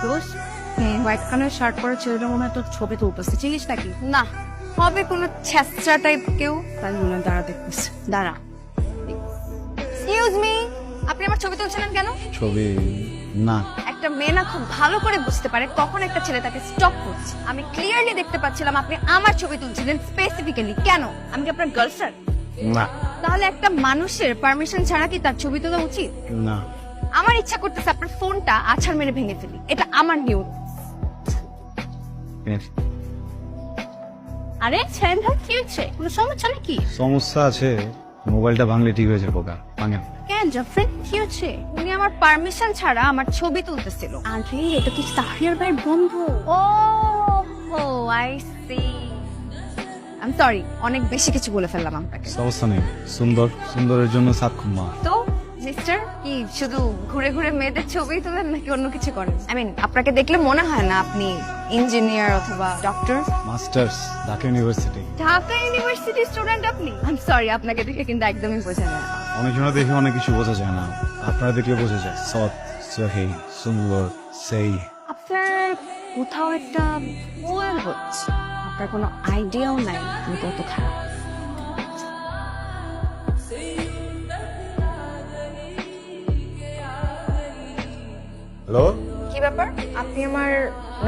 দোষ white colour shirt পরে ছেলেটা মনে হয় তোর ছবি তুলতেছে, চিনিস নাকি? না, হবে কোনো ছেঁচড়া টাইপ কেউ। তাই মনে হয় দাঁড়া দেখতেছে। দাঁড়া, এক্সকিউজ মি, আপনি আমার ছবি তুলছিলেন কেন? ছবি না, একটা মেয়ে না খুব ভালো করে বুঝতে পারে কখন একটা ছেলে তাকে স্টপ করছে। আমি ক্লিয়ারলি দেখতে পাচ্ছিলাম আপনি আমার ছবি তুলছিলেন স্পেসিফিক্যালি। কেন? আমি কি আপনার গার্লফ্রেন্ড? না, তাহলে একটা মানুষের পারমিশন ছাড়া কি তার ছবি তোলা উচিত? না। আমার ইচ্ছা করতেছে আপনার ফোনটা আছাড় মেরে ভেঙে ফেলি। এটা আমার নিয়ম। আরে ছেলেটা কি হচ্ছে? কোনো সমস্যা নাকি? সমস্যা আছে, মোবাইলটা ভাঙলে ঠিক হয়ে যাবো। ভাঙে কেন জাফরিন, কি হচ্ছে? উনি আমার পারমিশন ছাড়া আমার ছবি তুলতেছিল। আরে এটা কি সাহিয়ার ভাইয়ের বন্ধু? Oh I see. I am sorry, অনেক বেশি কিছু বলে ফেললাম আপনাকে। সমস্যা নেই, সুন্দরের জন্য সাত খুম্মা। তো মিস্টার, কি শুধু ঘুরে ঘুরে মেয়েদের ছবি তোলেন নাকি অন্য কিছু করেন? আই মিন, আপনাকে দেখলে মনে হয় না আপনি ইঞ্জিনিয়ার অথবা doctor. Masters, Dhaka university. Dhaka university student আপনি? আই এম সরি, আপনাকে দেখে কিন্তু একদমই বোঝা যায় না। অনেকজনে দেখে অনেক কিছু বোঝা যায় না, আপনারা দেখলে বোঝা যায়। সৎ, সহি, সুন্দর, সেই। আপনার কোথাও একটা ভুল হচ্ছে। আপনার কোনো আইডিয়াও নাই তুমি কত খারাপ। হ্যালো, কি ব্যাপার? আপনি আমার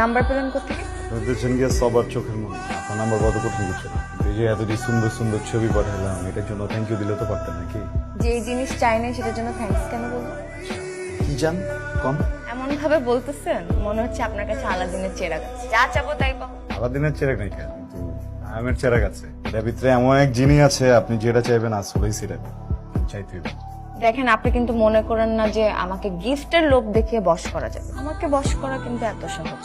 নাম্বার পেলেন কোথেকে? দেখছেন গিয়ে সবার চোখের মনে আপনার নাম্বার কত কঠিন কিছু না। এই যে এতটি সুন্দর সুন্দর ছবি পাঠালাম, এটার জন্য থ্যাংক ইউ দিলে তো পারতেন নাকি? যে জিনিস চাই না সেটার জন্য থ্যাঙ্কস কেন বলবো? কি জান কম এমন ভাবে বলতেছেন মনে হচ্ছে আপনার কাছে আলাদিনের চেরাগ আছে, যা চাবো তাই পাবো। আলাদিনের চেরাগ নাই কেন, কিন্তু আমের চেরাগ আছে। এটার ভিতরে এমন এক জিনিস আছে, আপনি যেটা চাইবেন আসলেই সেটা চাইতে হবে। দেখেন, আপনি কিন্তু মনে করেন না যে আমাকে গিফটের লোভ দেখিয়ে বশ করা যাবে। আমাকে বশ করা কিন্তু এত সহজ।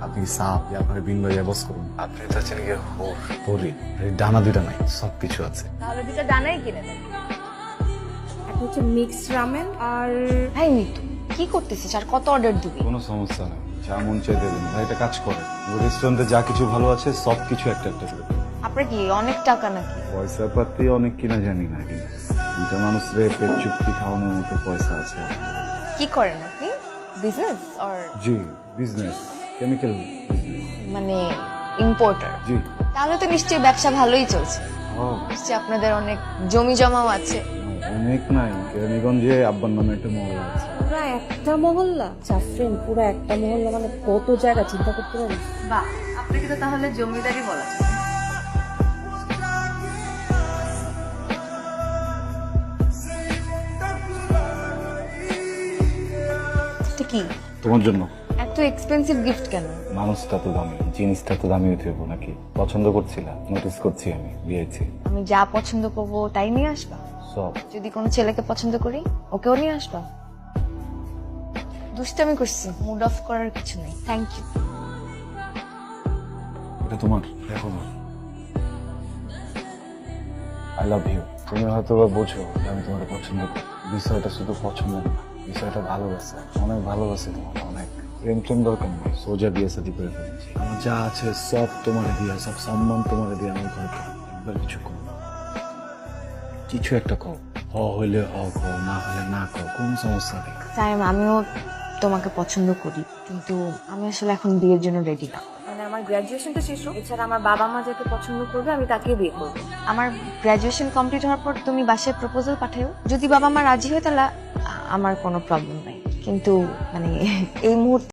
আপনি সাপ, আপনার বিন লইয়া বস করুন। আপনি তো আছেন গিয়ে হরি, ডানা দুইটা নাই, সবকিছু আছে। তাহলে দুটা ডানাই কিনে দেন। একটা হচ্ছে মিক্সড রামেন আর ভাই মিতু, কি করতেছিস? আর কত অর্ডার দিবি? কোনো সমস্যা নেই, যা মন চাই দেবেন। ভাই একটা কাজ করে, রেস্টুরেন্টে যা কিছু ভালো আছে সবকিছু একটা একটা করে দেন। আপনার কি অনেক টাকা নাকি? পয়সা পাতি অনেক কিনা জানি না, কিন্তু দুটা মানুষ রে পেট চুক্তি খাওয়ানোর মতো পয়সা আছে। কি করেন আপনি? Business or G, business, chemical মানে ইম্পোর্টার? জি। তাহলে তো নিশ্চয়ই ব্যবসা ভালোই চলছে। ও, নিশ্চয়ই আপনাদের অনেক জমি জমাও আছে। অনেক নাই, কেরানীগঞ্জে আব্বার নামে একটা মহল্লা আছে। পুরা একটা মহল্লা? জাফরিন, পুরা একটা মহল্লা মানে কত জায়গা চিন্তা করতে পারিস? বাহ, আপনাকে তো তাহলে জমিদারি বলা যায়। এটা কি? তোমার জন্য। এত এক্সপেন্সিভ গিফট কেন? মানুষটা তো দামি, জিনিসটা তো দামি হতে হবে নাকি? পছন্দ করছিলা, নোটিস করছি আমি, দিয়েছি। আমি যা পছন্দ করবো তাই নিয়ে আসবা? সব। যদি কোনো ছেলেকে পছন্দ করি, ওকেও নিয়ে আসবা? দুষ্টামি করছি, মুড অফ করার কিছু নেই। Thank you. এটা তোমার, দেখো না। I love you. তুমি হয়তো বা বোঝো যে আমি তোমার পছন্দ করি। বিষয়টা শুধু পছন্দ না, বিষয়টা ভালোবাসা। অনেক ভালোবাসে তোমার, অনেক। প্রেম প্রেম দরকার নেই, সোজা বিয়ে শাদী করে ফেলেছি। আমার যা আছে সব তোমার দিয়া, সব সম্মান তোমার দিয়ে আমার ঘরে। একবার কিছু কর, কিছু একটা কও। হ হইলে হ কও, না হলে না কও, কোনো সমস্যা নেই। সাইম, আমিও তোমাকে পছন্দ করি, কিন্তু আমি আসলে এখন বিয়ের জন্য রেডি না। মানে আমার গ্র্যাজুয়েশনটা শেষ হোক, এছাড়া আমার বাবা মা যাকে পছন্দ করবে আমি তাকে বিয়ে করবো। আমার গ্র্যাজুয়েশন কমপ্লিট হওয়ার পর তুমি বাসায় প্রপোজাল পাঠাও, যদি বাবা মা রাজি হয় তাহলে আমার কোনো প্রবলেম নাই। কিন্তু মানে এই মুহূর্তে